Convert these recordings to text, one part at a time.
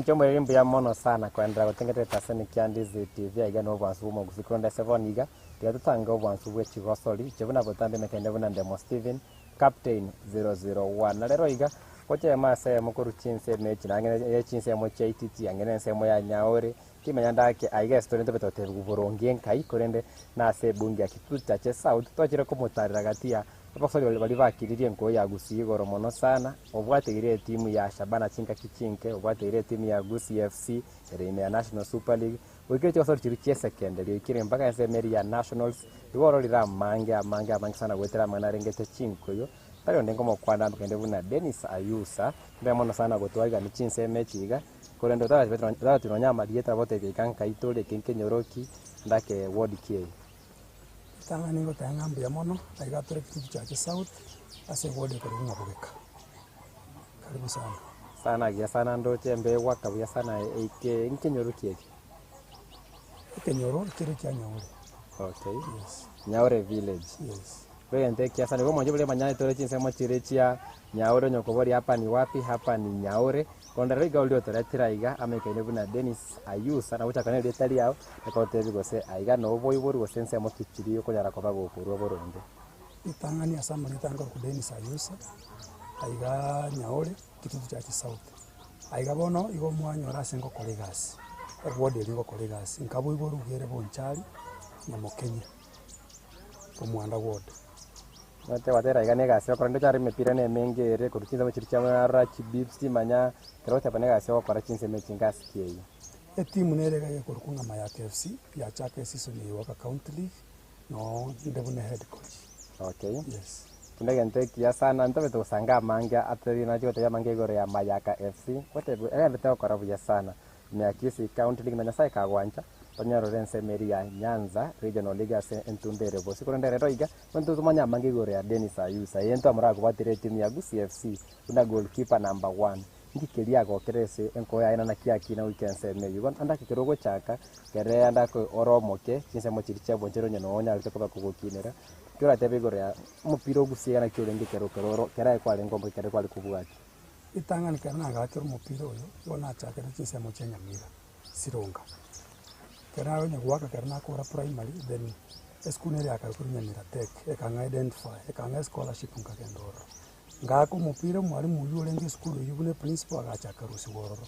chomo rimbo ya mono sana kwenda gutengereta sene kia Ndizi TV igano bwansu mo gusikonda 7 iga tigatanga bwansu bwe CHIGOSORI chebuna botambe mekende buna ndemo Steven Captain 001 na lero iga koche mase mukuru chinse mechi nangene chinse mo chaititi angene semo ya nyaore kimenya ndake aiga story ntobetote guborongie nkai korende na se bungi akituta che South tochire kumutarira gatia abafari bali bakiririe ngo ya Gusii goro mono sana obwategire timu ya Shabana chinka kichinke obwategire timu ya Gusii FC ere ya National Super League wikire CHIGOSORI chiri secondary ikire mpaka semeri ya Nationals igoro lira mange sana gwetera mana rengete chinko yo tari ndengo mokwanda mkende buna Dennis Ayusa ndio mono sana gotwaiga ni chinse mechiga korendo tara tunonyama dieta bote bikanka itole kenkenyoroki ndake ward kia tanga ningo tanga mbia mono aigatore kitu cha South ase wode kurunga bugeka karibu sana gia sana ndo chembe waka bia sana ike inkenyoro kieki kenyoro kire kya nyaure okay yes nyaure village yes wende kia sana gomo njebule manyane tole chinse mo chirechia nyaure nyokobori hapa ni wapi hapa ni nyaure konda riga ulio teratira iga amekene buna Dennis Ayusa na ucha kaneli etali yao ekotebi gose aiga no boyibori gosense mo kichiriyo konyara koba gokuru boronde itangani asama litanga ku Dennis Ayusa aiga nyaure kitu cha South aiga bono igo mwanyora sengo kolegas wode ligo kolegas nkabo igo rugere bonchari na mokenya komwanda wode Mate watera igane gasyo korende chari mepira ne mengere kurukinza machiricha mara chibipsi manya kerote pane gasyo kwa chinse mechingas kiei timu nerega ye kurukunga maya KFC ya chake season yoka county league no ndebune head coach okay yes tunege nteki ya sana ntobe to sanga manga ateri na jote ya mange gore ya Mayaka FC wote betao korabu ya sana me Kisii county league na sai kagwancha tonyaro rense meri ya Nyanza regional league ase entundere bosi korende roiga nto tumanya mange gore ya Dennis Ayusa yento amara kubatire timu ya Gusii FC una goalkeeper number 1 ngikelia go kerese enko ya ina na kiaki na weekend se me yugo anda kirogo chaka kere anda ko oromoke kinse mo chiricha bonjero nyono onya alitoka kugokinera kira tebe gore ya mupiro Gusii na kyolenge kero kera kwa lengo kere kwa likubwaki itanga nikana gatero mupiro yo yona chaka kinse mo Nyamira sironga kera onye gwaka kera ko primary then eskunere yakakuru Nyamira tech ekanga identify ekanga scholarship ngakendoro ngako mupira mwalimu yulenge skulu yubune principal agachaka rusi wororo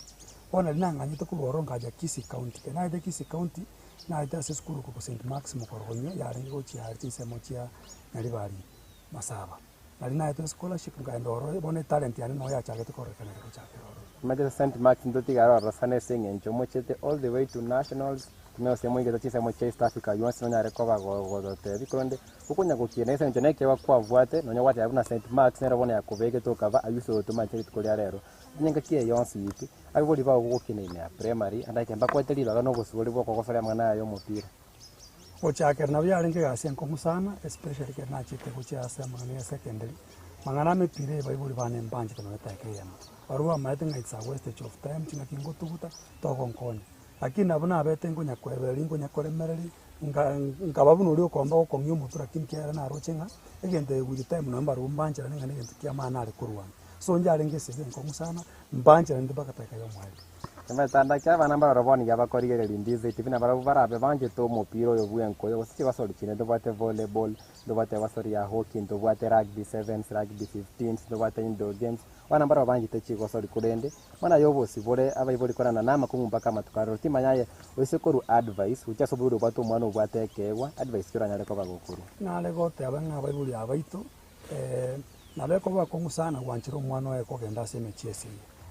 ona linanganyite kuloro ngaja Kisii county na ide Kisii county na ide ase skulu ko St Max mukoronyo yari gochi yari semo chia nalibari masaba nali na ide scholarship ngandoro bone talent yani no yachaka tukorekana kuchaka Maje St Max ndoti garo rasane sengencho mochete all the way to nationals kimeo semo ingeto chisemo cha East Africa yonse nonya recover go tebi konde ukunya gukina ese nje neke wakwa vuate nonya wati abuna St Max nero bone yakubege tokava Ayusa automatically tukolia rero nyenga kie yonse yipi abiboli ba gukina ine primary andake mbakweteli baga no gusuboli bwo kokofera mwana yo mupira ochaka na byalenge gasien ko musana especially ke na chite kuchia sema ne secondary mangana mepire baiboli bane mbanje kana takeyama baruwa maitenga it's a wastage of time tinga kingo tuguta tokonkonya lakini abuna abete ngonya kwebeli ngonya kolemereri ngababuno uri okomba okongyo mutura kinkera na rochenga egende guji time namba rumbanje nanga negende kiamana ari kurwana so njale ngese ngo musana mbanje ndi bakataka yo mwali kama tanda kya bana bara roboni yaba korigere Ndizi TV na bara barabe banje to mupiro yo bwenko yo CHIGOSORI chine ndo bate volleyball ndo bate wasori ya hockey ndo bate rugby 7s rugby 15s ndo bate indoor games wana bara banje te CHIGOSORI kurende mana yobo sibore abayiboli korana nama kumbaka matukaro timanyaye wesekoru advice ucha soburu bato mwana ubate kewa advice kira nyale ko bagokuru nale gote abanga abayiboli abaito nale ko bakongu sana wanchiro mwana we ko genda seme chiesi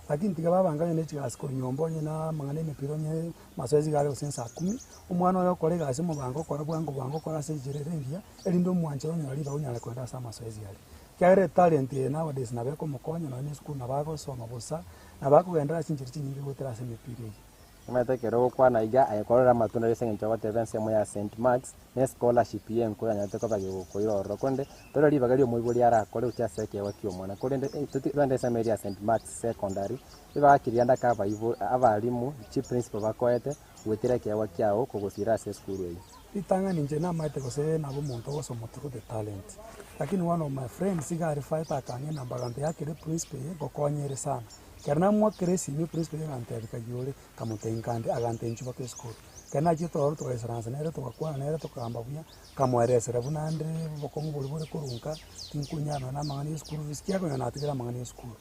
lakini tigababanganye nechiga skuru nyombonye na mangane mepironye masoezi gale osensa 10 umwana oyo kolega ase mubango kora bwango kora se jirerengia elindo mwanchiro nyali ba unyale kwenda sa masoezi yale kyare talent ye nowadays na beko mukonya na ne skuru na bago soma bosa na bako gendera sinjiri nyingi gotera se mepiri Mete kero kwa na iga ayekorera matunda yesenge nchawa tevense mo ya St Max ne scholarship ye nko yanyate ko bagyo koiro konde toro libagali omuyiboli ara kole utyaseke wakyo mwana konde tuti rwanda semeri ya St Max secondary iba akirianda ka bayibo abalimu chief principal bakoete wetereke wakyao kogosira se school ye itanga ninje na maite kose na bo muntu go somo through the talent lakini one of my friends igari fight akanye na bagante yake the principal ye gokonyere sana kerna mwa kresi mi principal ngante bikayole kamutengande agante nchuba ke school kana chito oro to esaranza nere to kwa nere to kamba buya kamweresera bunande bokomu buri kurunka tinkunyana na mangani school viskia ko na atikira mangani school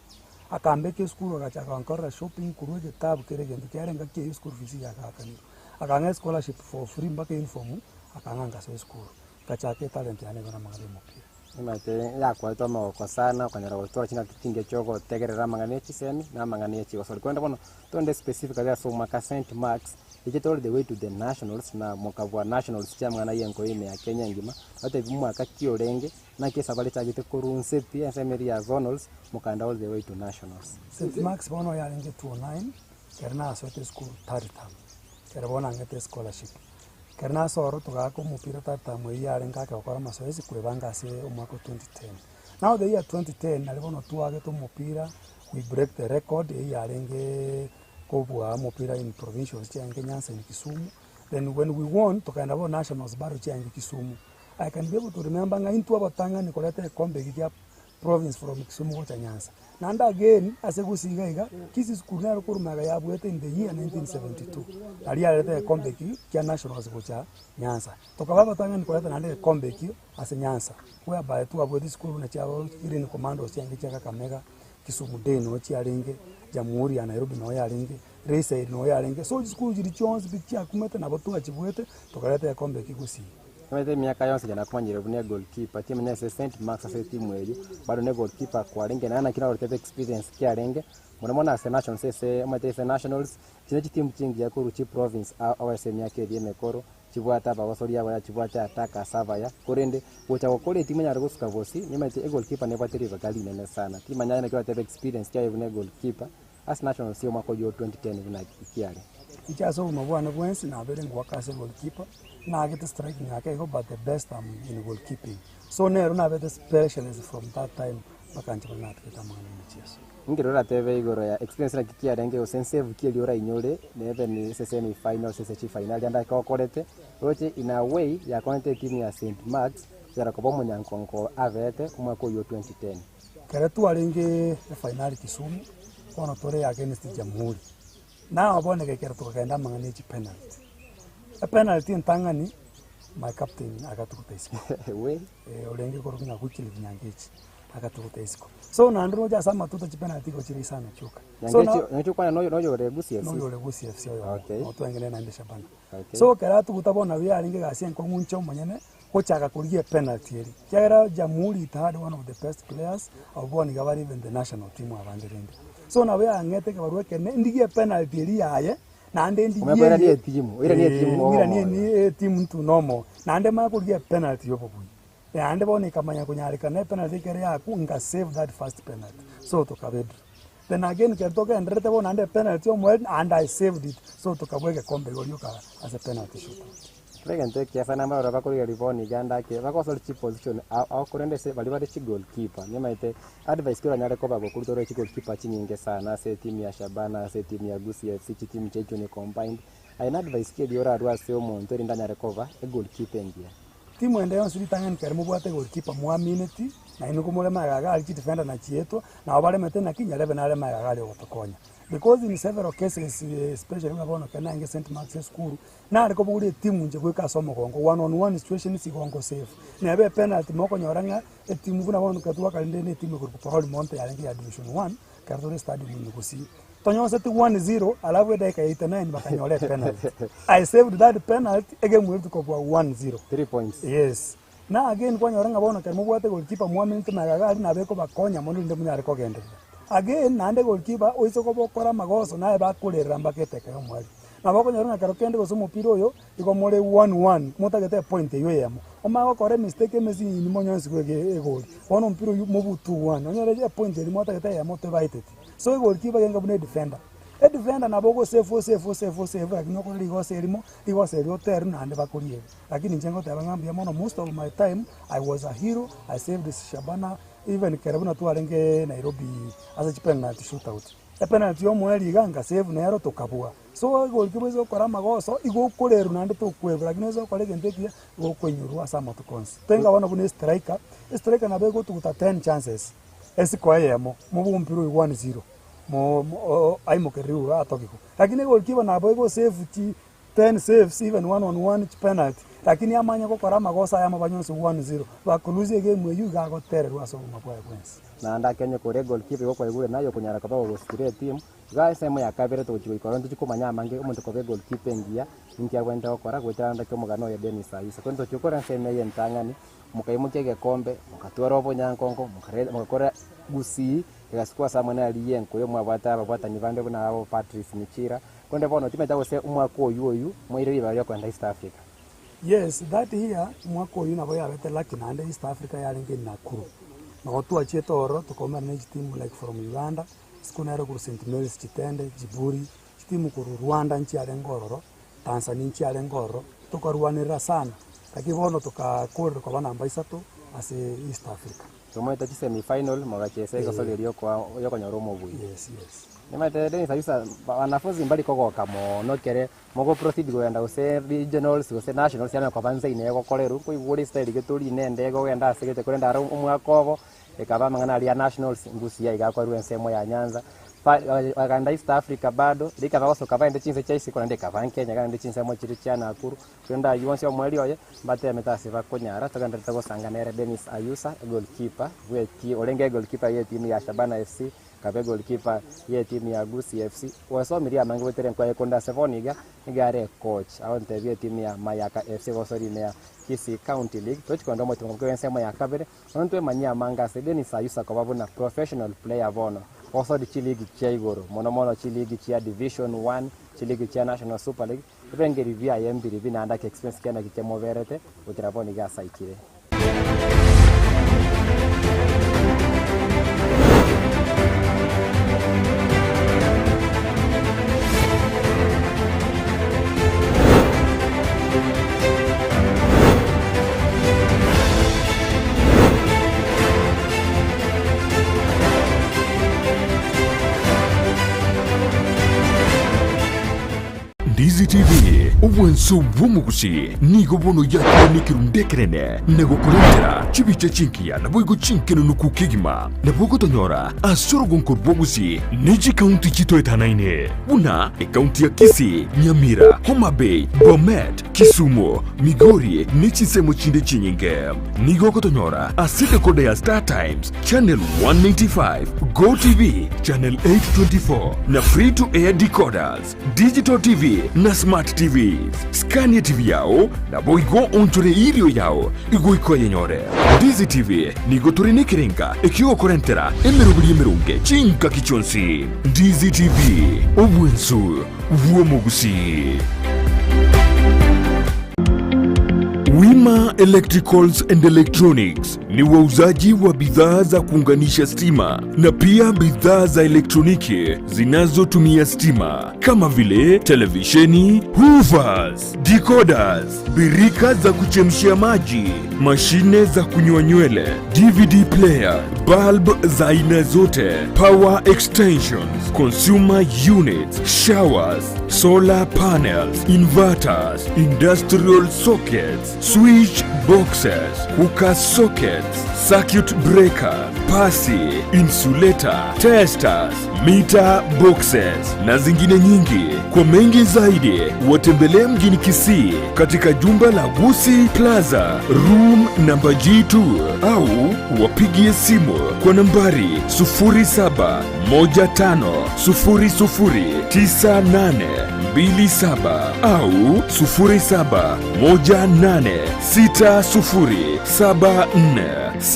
akambe ke school agachaka ankora shopping kuruje tab kere gende kare ngake school fees ya kakani akanga scholarship for free mbaka uniform akanga so school kachake talent yane na mangani mupira imate yakwa tomo kwa sana kwanyara gutora china kitinge choko tegerera mangani chisemi na mangani CHIGOSORI kwenda bono tonde specifically so maka St Marks all the way to the nationals na mokavwa nationals cha mwana yengo ine ya Kenya ngima ate mwaka kiorenge na kesa bale chagite kurunse pia semeri ya zonals mukanda all the way to nationals. St Marks bono ya nge 29 kerna sote school third term kerabona ngete scholarship kerna soro tugako mupira third term ya renga ka okora masoezi kwebanga se umwaka 2010. Now the year 2010 nalibono tuage to mupira we break the record ya renge kubwa mupira in provincials change Nyanza in Kisumu. Then when we won tukaenda bo nationals bado change Kisumu. I can be able to remember nga into abatanga nikolete kombe gya province from Kisumu to Nyanza. And again as a Gusii Kisii school na kurumaga ya bwete in the year 1972. Aliyalete kombe gya nationals gocha Nyanza. Tukaba batanga nikolete nande kombe as a Nyanza. Whereby tu abwete school na chao ile ni commandos change chaka Kamega Kisumu day no chiaringe Jamhuri ya Nairobi no yaringe Race no yaringe so school jiri chons bitia kumete na botu achibwete tukaleta kombe Gusii Mwete miaka yonse jana kumanyire bune goalkeeper timu ne St Marks ase timu eji bado ne goalkeeper kwa ringe na kina rote experience kia ringe mwana ase nationals ase mwete ase nationals kine timu kingi ya kuruchi province au ase miaka edi mekoro chibwata bagosori yabo ya chibwata ataka savaya korende gocha gokore timu nya rugusuka vosi nyamete goalkeeper ne batiri bagali nene sana timu nya ne kwa experience kia bune goalkeeper as national sio mwaka jo 2010 buna kiale ichaso mabwana bwensi na bere ngwakase goalkeeper na get striking yake go but the best in goalkeeping so nero na bete specialist from that time bakanti bana tukita mwana mchezo ngirora teve igoro ya experience na kikia renge osensive kili ora inyore neve ni semi final CHI final anda ka okorete roche in a way ya konete timu ya St Marks yara ko bomo nyankonko avete umwaka yo 2010 kare tu aringe final Kisumu kono tore against Jamhuri na abone ke kero tukaenda mangani penalty a penalty ntangani my captain akatukuta isiko we olenge korokuna kuchili nyangechi akatukuta isiko so na ndro ja sama tuta penalty ko chiri sana chuka so nyangechi kwa no re Gusii no yo re Gusii FC okay no twengene na Shabana so kera tukutabona wi aringe gasien ko nguncho monyene kochaka kurie penalty eri kera Jamhuri had one of the best players oboni gabari even the national team abanderende so na we angete ke barwe kene ndigie penalty eri yaye na ndendi umebera ni timu ira ni timu tu nomo na nde ma kurie penalty yopo bui ya nde bone kamanya kunyarika na penalty kere yaku nga save that first penalty so to kabedu then again ke toka ndrete bona nde penalty omo and I saved it so to kabweke kombe gorioka as a penalty shootout Legende kiasa na mara bakuri riboni ganda ke bakosol chi position au kurende se bali bali chi goalkeeper nyamaite advice kira nyare ko babo kurutore chi goalkeeper chi nyinge sana se timu ya Shabana se timu ya Gusii FC timu checho ni combined aina advice ke diora arwa se omo ntori ndanya recover e goalkeeper ngia timu ende yon silitangan kermo bwate goalkeeper muamineti na ino kumole magaga chi defender na chieto na obale mete na kinya lebe na ale magaga otokonya because in several cases especially when abono kana nge St Marks school na ariko bugure timu nje kweka somo kongo one on one situation si kongo safe na be penalty moko nyoranga timu kuna bono katwa kalinde ne timu ko Paul Monte ya nge ya division 1 Kartore stadium ni Gusii tonyo seti 1-0 alafu dakika 89 bakanyole penalty I saved that penalty again we to ko 1-0 3 points yes na again kwa nyoranga bono kermo bwate goalkeeper muaminti magaga na beko bakonya mondo nde munyare ko gende again nande goalkeeper oiso ko bokora magoso nae bakurera mbakete ka mwali na bako nyoranga karo kende go somo piro yo iko more 1-1 mutagete point yo yemo omago kore mistake mezi ni monyonsi kwege egoli ono mpiro mubu 2-1 onyoreje point ri mutagete yemo te baitete so goalkeeper yenga bune defender e defender na boko save akinoko ligo serimo ligo serio ter nande bakurie lakini njengo te bangambia mono most of my time I was a hero I saved this Shabana even kerabuna tu arenge Nairobi as a penalty shootout a penalty yo mweli ganga save na yaro tokabua so goalkeeper zo kora magoso igo koleru nande to kwebra lakini zo kolege ndekia go kwenyuru asama to cons tenga wana bune striker na bego tu 10 chances esiko yemo mubu mpiro 1-0 aimukeriu atokiko. Lakini goalkeeper nabo go save 10 saves even 1-on-1 penalty. Lakini amanya gukora magosa ya mabanyonse 1-0. Bakuluzie game yu gagotererwa so mapwa kwensi. Na nda Kenya kore goalkeeper go kwa nayo kunyara kwa gusire team. Ga sema ya kabere to chiko kumanya mange umuntu ko goalkeeper ngia ngia kwenda gukora gwetanda kyo mugano ya Dennis Ayusa. Kwenda chukora sema ye ntangani mukaimuke gekombe mukatwara obonyankongo mukakora Gusii igasikwa samwe aliye nkoyo mwabata nivande kuna abo Patrice Michira konde bono timeta gose umwako uyu mwiriri bali kwenda East Africa. Yes, that here mwako uyu nabo yabete lucky nande East Africa yalinge Nakuru no tu achieto oro to come manage team like from Uganda sikunero ku St Mary's Chitende Jiburi team ku Rwanda nchi ya Ngororo Tanzania nchi ya Ngororo tukarwanira sana lakini bono tukakora kwa bana ambaisatu as East Africa. Tumeta semi final magachese gasoli yoko nyoromo bui. Yes. Nimate Dennis Ayusa wanafunzi mbali koko kamo nokere mogo proceed go enda use regionals use nationals yana kwa banza ine go koleru ko iburi style geturi nende go enda segete kurenda aro umwakobo ekaba mangana ali nationals Gusii igakwa ruensemo ya Nyanza wakaenda East Africa bado lika bagoso kavaende chinse chaisi kwa ndeka van Kenya kana ndichinse mo chiri chana Nakuru kwenda yuonse omweli oye mbate metasi bakonyara takanda tago sanganere Dennis Ayusa goalkeeper weki olenge goalkeeper ye timu ya Shabana FC kabe goalkeeper ye timu ya Gusii FC wasomiria mangi wetere kwa Konda Sevoniga igare coach au ntebie timu ya Mayaka FC gosori ne ya Kisii County League tochi kondo mo timu kwa nsemo ya kabere onto manyia manga se Dennis Ayusa kwa babuna professional player bono also the Chiligi Chaigoro, Monomono Chiligi Chia Division 1, Chiligi Chia National Super League, Venge Rivia IMB Rivina and expense Kena Kitemo Verete, Utraboni Gasa Ikire. Ndizi TV ubwenso bw'omugusi nigo bono yakene kirundekerene nego kurendera chibiche chinkiya nabwo chinkeno nukukigima nabwo gotonyora asoro gonkor bwogusi neji county chitoetanaine buna county ya Kisii, Nyamira, Homa Bay, Bomet, Kisumu, Migori nechisemo chinde chinyinge nigo gotonyora aside kode ya Star Times channel 195 Go TV channel 824 na free to air decoders digital TV na smart TVs. Scania TV yao na boigo onchore irio yao igo ikoye nyore. Ndizi TV nigo turine kirenga ikiwa korentera emerubiri emerunge chinka kichonsi. Ndizi TV obwensu uomogusi. Wima Electricals and Electronics ni wauzaji wa bidhaa za kuunganisha stima na pia bidhaa za elektroniki zinazotumia stima kama vile televisheni, hoovers, decoders, birika za kuchemshia maji, mashine za kunywa nywele, DVD player, bulb za aina zote, power extensions, consumer units, showers, solar panels, inverters, industrial sockets, switch boxes, hookah sockets, circuit breaker, pasi, insulator, testers, meter boxes na zingine nyingi. Kwa mengi zaidi watembelee mjini Kisii katika jumba la Gusii Plaza room namba G2 au wapigie simu kwa nambari 0715009827 au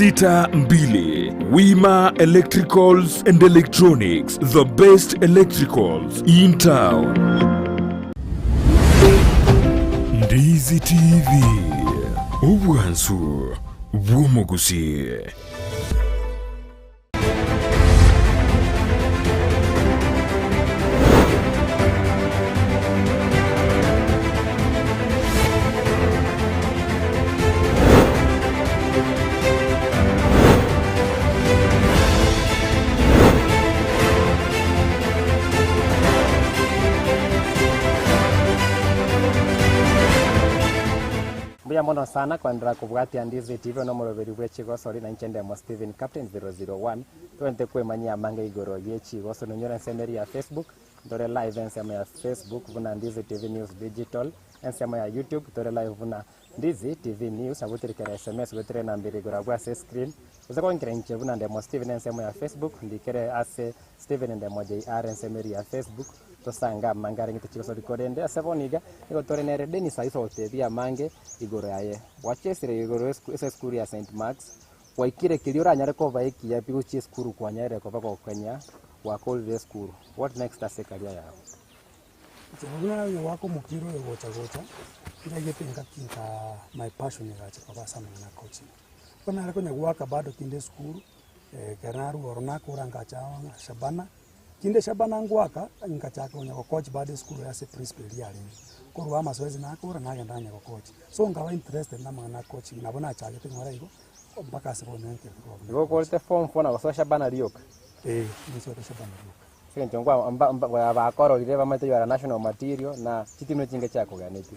0718607462. Wima Electricals and Electronics, the best electricals in town. Ndizi TV obwansu bw'omugusi. Buya mono sana kwendera kubwatia Ndizi TV no muroberi bwe CHIGOSORI na nchende mo Steven Captain 001 twente kwemanyia mange igoro ye CHIGOSORI no nyora nsemeri ya Facebook ndore live ensema ya Facebook vuna Ndizi TV News Digital ensema ya YouTube ndore live vuna Ndizi TV News abutirikera SMS wetre na mbere igoro bwa screen uzako nkire nche vuna ndemo Steven ensema ya Facebook ndikere ase Steven ndemo JR ensemeri ya Facebook tosanga mangare ngite CHIGOSORI kodende aseboniga iko torenere deni saiso otethia mange igoro yaye wachesire igoro ese skuru ya St Marks waikire kiliora nyare ko vaiki ya pigo chi skuru kwa nyare ko bako Kenya wa college school. What next ase karia yao jabuna yo wako mukiro yo gocha ila yepenga kinka my passion ya cha kwa sana na coaching kuna rako nyagwaka bado kinde skuru kanaru orona kuranga cha Shabana kinde Shabana ngwaka ngachaka onya ko coach bado skuru ya se principal yali kurwa mazoezi na akora nagenda nya ko coach so ngawa interested na mana coaching nabona chage tingora iko mpaka sibone nke ngo kolte form fona ko Shabana rioka niso Shabana rioka sente ngwa amba bakoro lire bamate yara national material na chitino chinge chako ganeti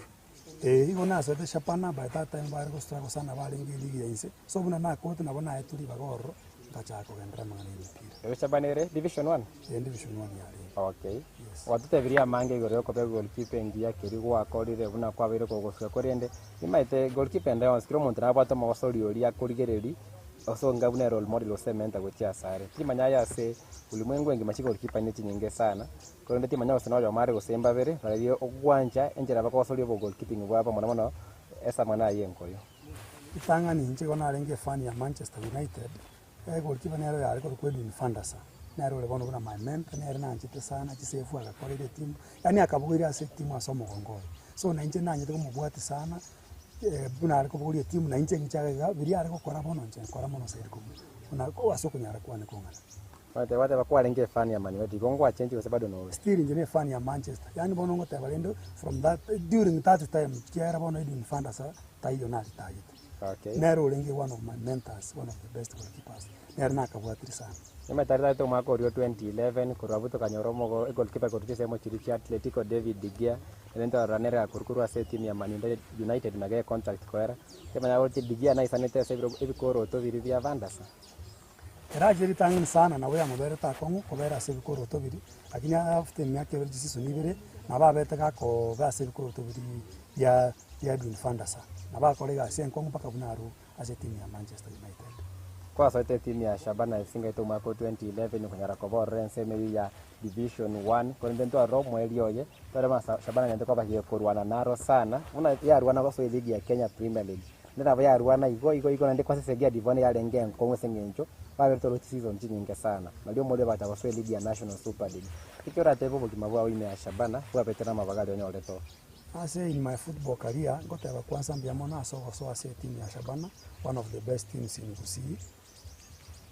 iko na so Shabana by that time bari ko struggle sana bali ngili yense so buna na kote nabona etuli bagoro ngachako gendra mangani mpira Shabana ere division 1 division 1 yali okay yes. Watute biria mange igoro ko be goalkeeper ngia kiri gwa korire buna kwa bire ko goswa korende imaite goalkeeper ndio skiro montra bato mo sori ori akorigereri oso ngabune role model osementa gotia sare timanya yase ulimwengu wengi machiko goalkeeper ni tinyinge sana korende timanya osenalo mare gosemba bere radio ogwanja enjera bako sori bo goalkeeping bwa mwana mwana esa mwana yenkoyo itanga ni nje kona renge fan ya Manchester United goalkeeper nero yari ko kwedu ni Fandasa nero le bono kuna my mentor nero na nchite sana chisefu akakorere timu yani akabugira ase timu asomo gongoyo so na nje nanye ko mubwati sana buna ariko bugira timu na nje ngichaga biri ariko kora bono nje kora mono saidi ko una ko asoko nyara kwa ne kongana wate bakwa renge fan ya Man United gongo achange kwa bado no still nje fan ya Manchester yani bono ngote balendo from that during that time kiara bono idin Fandasa tayo na tayo okay nero lengi one of my mentors one of the best goalkeepers nero nakabwatiri sana nimetarita to mwaka wa 2011 kurabuto kanyoromo goalkeeper ko tukisema chirichi Atletico David De Gea ndio ranera ya kurukuru ase timu ya Man United na gaya contract kwera kama ya wote De Gea na isanete seviro ibikoro to biri vya Vandasa era jeri tangin sana na weya mobere ta kongo kobera ase bikoro to biri lakini after myaka beri jisi sunibere na ba beta ka ko ga ase bikoro to biri ya bin Vandasa na ba kolega ase kongo paka bunaru ase timu ya Manchester United kwa sote timu ya Shabana isinga ito mwaka 2011 kunyara ko Rense meri ya division 1 kwa ndento Rome elioye tore Shabana ndento kwa bakie kurwana naro sana una ya rwana kwa ligi ya Kenya Premier League ndena ya rwana iko ndiko kwa sese ya divone ya lengen kongo sengencho ba tolo season nyingi sana na ndio mole bata kwa ligi ya National Super League ikora tebo bokimabwa wime ya Shabana kwa petera mabagali onyo leto ase in my football career ngota ya kwanza mbiamona so ase timu ya Shabana one of the best teams in Gusii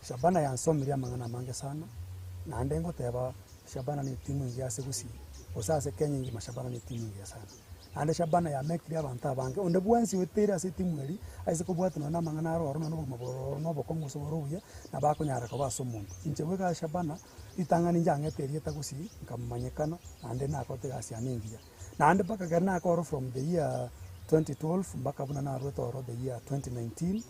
Shabana yansomiria mangana mange sana na ndengo teba Shabana ni timu ya Gusii osase Kenya ngi Shabana ni timu ya sana ande Shabana ya mekria banta bange onde bwansi wetera ase timu eri aise ko bwatu na mangana ro no maboro no bokongo so robuya na bako nyara ko baso mundu inchewe ka Shabana itangani njange terie ta Gusii nkamanyekana ande na ko tega sia ningia na ande baka garna ko from the year 2012 mpaka buna na ro to the year 2019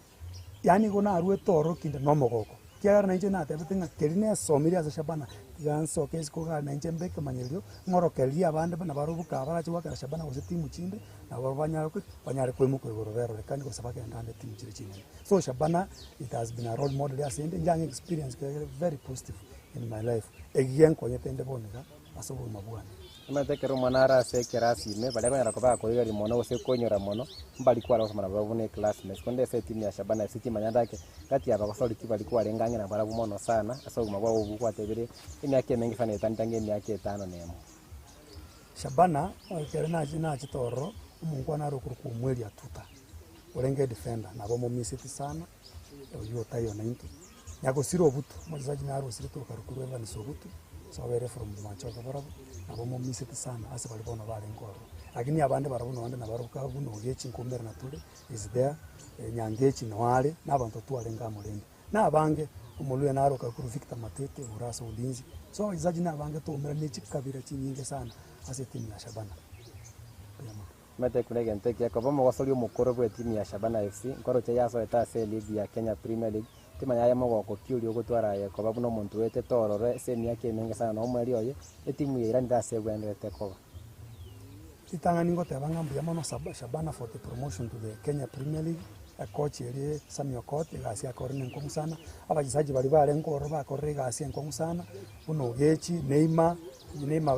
yani gona ro to kinde no mogoko kiara na nje na tebetinga kerine somiria za Shabana ganso kesko ga na nje mbeke manyelio ngoro kelia bande bana barubuka barachi waka Shabana wose timu chinde na babanyara ko banyare ko mu ko gorobero kandi ko sabaka ndande timu chine so Shabana it has been a role model ya sende young experience very positive in my life again ko yetende bonega asobo mabwana imatekero manara se kerasi me bale ko ba ko yari mono se ko nyora mono mbali kwa ro samana babune classmates konde se timu ya Shabana city manyandake kati ya bakosoli kibali kwa lengange na barabu mono sana aso mabwa ubu kwa tebere imyake mengi sana itantange imyake 5 nemo Shabana kerena jina chitoro umungu na ro ku mweli atuta urenge defender na bomo misiti sana yo tayo 90 yako siro butu mwazaji na ro siro to karukuru eva ni sobutu so were from Manchoka barabu na bomo misiti sana ase bali bona bale ngoro lakini abande barabu no ande na baruka buno gechi nkomera na tule is there nyangechi no wale na abantu tualenga mulende na abange umuluye na ro karukuru Victor Matete urasa ulinzi so izaji na abange to umera ni chikabira chinyinge sana ase timu ya Shabana mete kurege nteke ko bomo gosori umukoro bwe timu ya Shabana FC nkoro che yaso eta se league ya Kenya Premier League tima yaye mogo kokiuri ogutwara ye ko babuno muntu wete torore se myake menge sana no mweri oye etimu ya irani dase bwendete ko itanga ningo te bangambu yamono Shabana for the promotion to the Kenya Premier League a coach eri Samio Kote gasi akorine nkongu sana abagisaji bali bare nkoro bakorre gasi nkongu sana uno gechi Neymar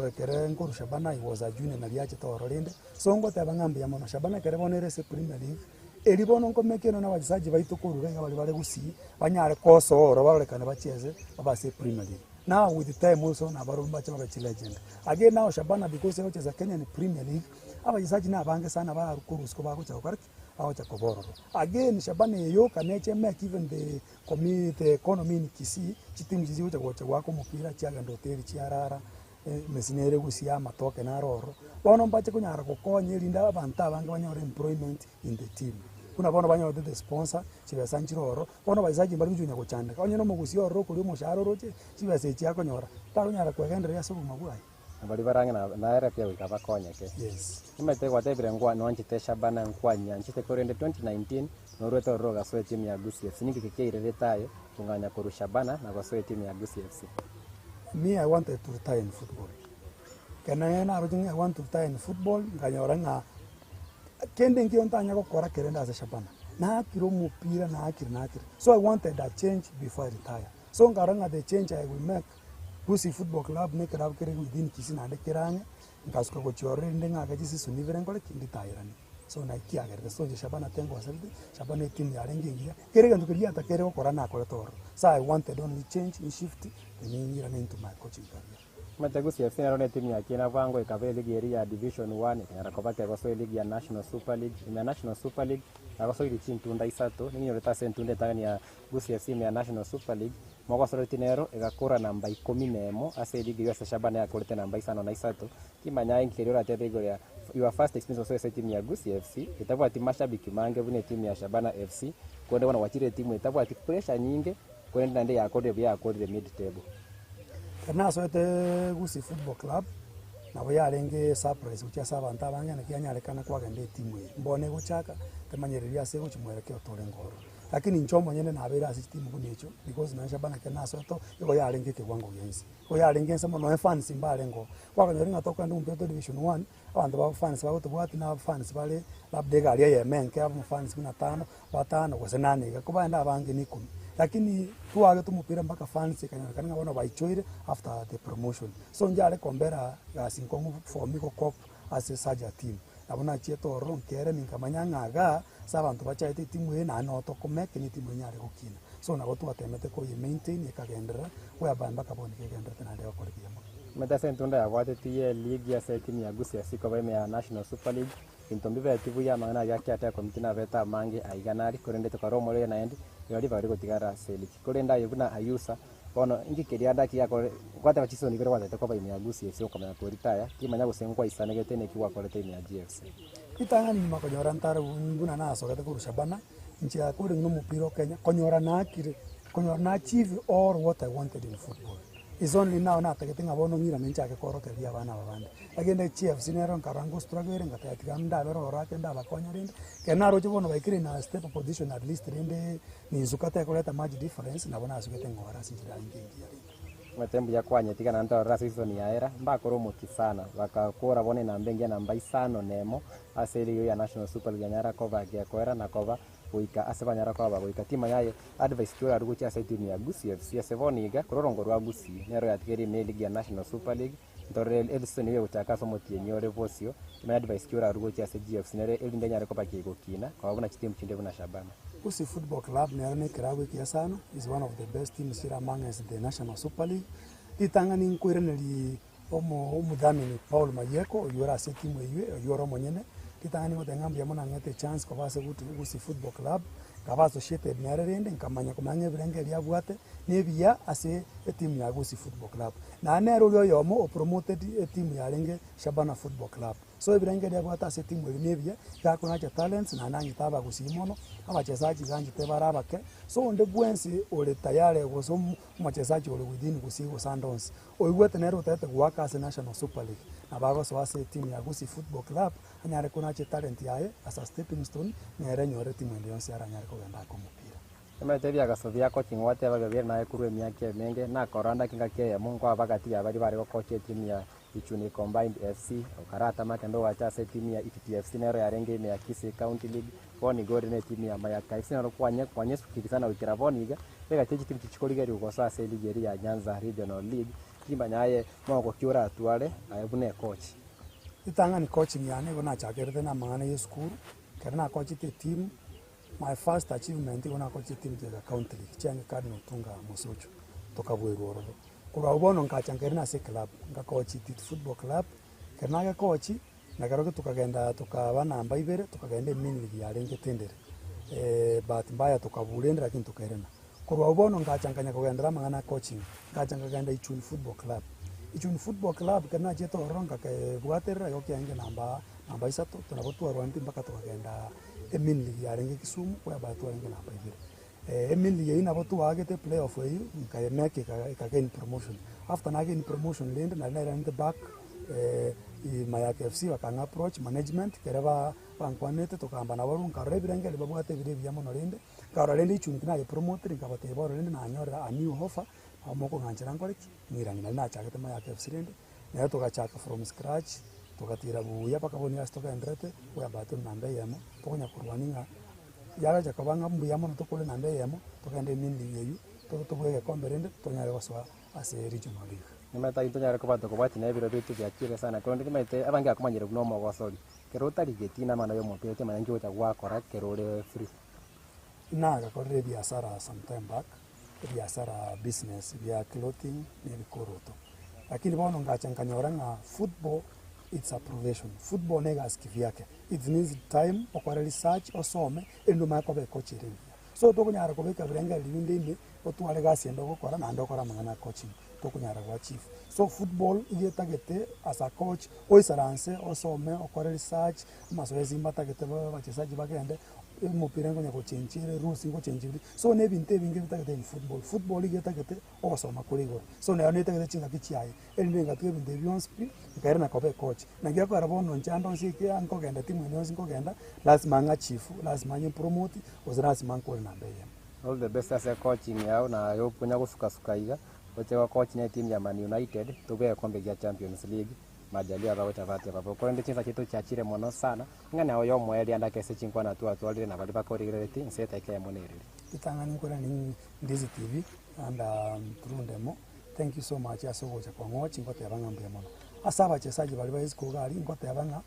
wekere nkuru Shabana he was a junior na liache tororinde so ngo te bangambu yamono Shabana kere bonere se Premier League eri bono nkomekeno na bagisaji baitukurure bali bare Gusii banyare koso oro barekane bacheze abase Premier League. Now with the time also na barumba chama bachi legend again now Shabana because they cheza Kenya Premier League abagisaji na bange sana ba rukurusko ba kucha kwart awacha koboro again Shabana yo kaneche make even the community economy in Kisii chitimu jizi ucha gocha wako mupira chiaga ndoteri chiarara mesinere Gusii amatoke na roro bono mbache kunyara kokonye linda abantu abange banyore employment in the team kuna bono banyore the sponsor chibe sanchiroro bono bazaji mbari kujunya gochanda konye no Gusii oro kuri musharo roche chibe se chiako nyora taro nyara kwegenda ya sobu magwai bali barange na era pia wikaba konya ke yes imete kwa tebire ngwa no nchite Shabana nkwanya nchite korende 2019 no rweto roga so timu ya Gusii FC niki kekeire retaye tunganya koru Shabana na kwa so timu ya Gusii FC. Me, I wanted to retire in football. I want to retire in football. Nganyora kende nkionta nyako kora kerenda as Shabana. Na akiro mupira na akiri. So I wanted that change before I retire. So ngaranga the change I will make Gusii Football Club make it up within Kisii na dekerange. Nkasuka kochore ndenga kajisi sunivere ngole kindi tairani. So na kiagere so Shabana tengo asaldi Shabana team ya rengingia kerega ndukiria atakere kora na kora toro. So I wanted only change in shift and then into my coaching career. Mete Gusii FC na timu ya kina vango ikabe ligi ya Division 1 yarakobake kwa so ligi ya National Super League ime National Super League na so ili team tunda isato ninyo leta sentunde tani ya Gusii FC ya National Super League moko so tinero igakora namba 11 ase ligi ya Shabana ya kolete namba 5 na isato kimanya inkirira tebego ya your first experience also timu ya Gusii FC itakuwa timu mashabiki mange bune timu ya Shabana FC kwenda wana wachire timu itakuwa pressure nyingi kwenda ndende ya kode bya kode mid table kana so ete Gusii Football Club na bayarenge surprise ucha sabanta bangana kianyale kana kwa gande timu mbone guchaka temanyereria se guchimwereke otore ngoro lakini nchomo nyene na abera asi timu kunecho because na Shabana kana so to yo yarenge kiwango yensi yo yarenge samo no fans imbalengo kwa kanyoringa toka ndu mpeto Division 1 abantu ba fans ba utubwati na fans bale labdega ali yemenke aba fans 15 watano kwa 8 kuba nda bange ni 10 lakini tuage tumupira mpaka fans kana bona baichoire after the promotion so njale kombera asinkongu for miko cop as a saja team abona chieto ronkere minkamanyangaga sabantu bachaite timu ena no to komeke ni timu nyare gukina so nabo twatemete ko ye maintain ikagendera we abamba kaboni kegendera tena leo kwa kiyamo meta sentunda ya wate tie league ya timu ya Gusii FC kwa ya National Super League intombive timu ya mangana yake ata komitina beta mange aiganari korende to karomo le na endi yali bari gotigara seli korenda yebuna Ayusa bono ingi kerianda kia ko kwata bachiso ni kwa tete kwa ya Gusii FC kwa ko retire kimanya gusengwa isanegete ne kiwa kwa timu ya GFC itanga ni makonyora ntara nguna naso kata ku Shabana nchi ya kuri no mupiro Kenya konyora na achieve all what I wanted in football is only now na tagetinga bono ngira mencha ke koro keria bana babande agende CFC nero nkarango struggle ngata yatiganda bero rake nda bakonyarinde kenaro chibono baikiri na step position at least rende ni zukata kuleta match difference na bona asukete ngora sinjira ingia matembu ya kwanya tigana ndo season ya era mbakoro muki sana bakakora bone na mbengia namba 5 nemo aseli ya National Super League nyara kova ya kwera na kova uika asebanyara kwa bagoika tima yaye advice kura rugucha sa timu ya Gusii FC sevoniga kurorongo rwa Gusii nero yatigeri me league ya National Super League ndore Edison ye utaka somo tienyore vosio me advice kura rugucha sa GFC nere elinde nyare kwa kiko kina kwa buna timu chinde buna Shabana Gusii Football Club nerne kirawe kiasano is one of the best teams here among the National Super League itanga ni nkuireneli omudhamini Paul Mayeko yora se timu yiwe yora monyene kitani motengambi yamona ngete chance kwa base Gusii Football Club kaba associated nyarerende nkamanya kumanya birenge lyabwate nebia ase timu ya Gusii Football Club na nero yomo promoted timu ya Lenge Shabana Football Club so ibirenge dia gwata se timu elinebie gakona cha talents na nangi taba kusimono abachezaji ganji tebarabake so onde bwensi ole tayari gosomu machezaji ole within Gusii Sundowns oigwete nero tete gwaka as National Super League na bago so ase timu ya Gusii Football Club anyare kuna cha talent yae as a stepping stone nere nyore timu ndio siara nyare kugenda ko mupira emetebia gasovia coaching wate bagabia na ekuru emyake menge na koranda kinga ke mungu abagati abari bari coach timu ya Ichuni Combined FC okarata makendo wacha se timu ya ETTFC nero ya renge ya Kisii County League boni gori ne timu ya Mayaka FC nero kwanye sukikisana wikira boniga ega teji timu chikorigeri ugosa se ligeri ya Nyanza Regional League kimba nyaye moko kyura atwale ayebune coach itanga ni coaching yani gona chagerete na mangana ye school kana coach te team. My first achievement gona coach team ya county league changa kadno tunga musocho toka bweru kwa ubono nkachangerina se club nga coach it football club kana ga coach na garoke tukagenda tukabana namba ibere tukagenda mini league ya renge tendere but mbaya tukabulenda lakini tukairena kwa ubono nkachanganya kugendera mangana coaching nkachanganya Ichuni Football Club. Ichuni Football Club kana jeto ronga ke bwaterera yokiange namba isato tunabotua rwandi mpaka tukagenda mini league ya renge Kisumu kwa batu renge namba ibere Emily yina botu wagete playoff weyu nkayemeke ikagain promotion after na gain promotion lend na the back Mayaka FC wakanga approach management kereba bankwanete tokamba na baru nkarebirenge libabwate bire byamo lende karalende Ichuni na promoter nkabate baro lende na anyora a new offer amoko nganjira ngoreki ngirangira na chakete Mayaka FC lende na tokachaka from scratch tokatira buya pakaboni astoka endrete kwa batu namba yamo tokonya kurwaninga yaga jakabanga mbuyamo tokole nande yemo tokende mindi yeyu tokwe kombe rende tonyare waswa ase regional league nimeta itonyare ko bato ko bati na biro bitu bya kire sana tonde nimete abange akomanyire kuno mo gosori kerota rigetina mana yo mope te mana ngiota gwakora kerore free naga korre biashara sometime back biashara business via clothing ni koroto lakini bono ngachanganyora nga football it's a profession football nega skivyake it needs time okora research osome endo makobe coaching so tokunyara kobeka birenga libindini otwale gasi endo gukora na ndokora mangana coaching tokunyara kwa chief so football igetagete as a coach oisaranse osome okora research masoezi matagete bachezaji bagende umupira ngo nyako chenjere rules ngo chenjere so nebinte binge bitagete football igetagete osoma kurigo so nayo netagete chinga kichai elinga twe binde byonspi ngare na kobe coach na ngiye kwa rabono nchando nsike anko genda timu nyozi ngo genda lazima nga chief lazima nye promote lazima nko na mbeye all the best as a coaching yao na yo kunya gusuka iga otewa coach na team ya Man United tugwe kombe ya Champions League majalia baweta vate babo kwa ndi chinza kitu cha chire mono sana ngana oyo mweli anda kese chinkwa na tu atwalire na bali bakorigireti nseta ke monerere itangani kora ni Ndizi TV and turundemo thank you so much asogocha kwa ngochi ngote yabanga mbye mono asaba chesaji bali bayizi kugari ngote yabanga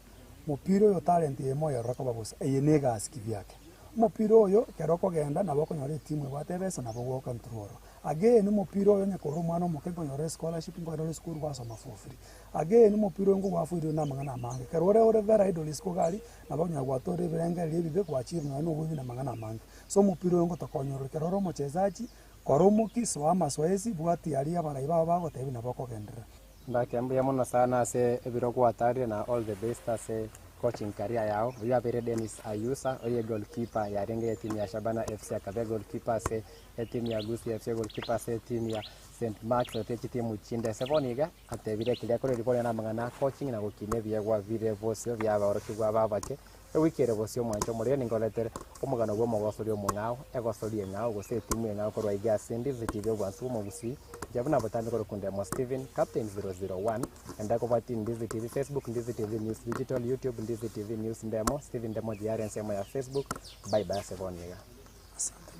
mupiro yo talent yemo yorako babusa eyenega askivyake mupiro yo keroko genda na boko nyore timu batebesa na bogo control again mupiro yo nyakoro mwana mukego nyore scholarship ngoro school basoma for free again mupiro ngo wafuire na mangana mange kerore ore vera idol skogari na bonya gwatore birenga libibe kwa chief ngano ubi na mangana mange so mupiro ngo tokonyoro keroro mochezaji koromuki so amasoezi bwati ali abana ibaba bago tebi na boko gendera ndakembe mono sana se ebiro kwa tari na all the best ase coaching career yao. We have Dennis Ayusa, oye goalkeeper ya renge ya timu ya Shabana FC, akabe goalkeeper se timu ya Gusii FC, goalkeeper se timu ya St. Mark's, otechi timu chinde sevoniga, atebire kilia kore ripole na mangana coaching na gukine vyagwa vire vosio vyaba orokigwa babake. Wikere vosio mwancho mure ningoletere umugano gwo mogosori omungao egosori engao gose timu engao korwa iga Ndizi TV bwansu mo Gusii jabuna botandi koro kunde mo Steven captain 001 enda ko bati Ndizi TV Facebook Ndizi TV News Digital YouTube Ndizi TV News ndemo Steven ndemo diarense mo ya Facebook bye bye sevoniga. Asante.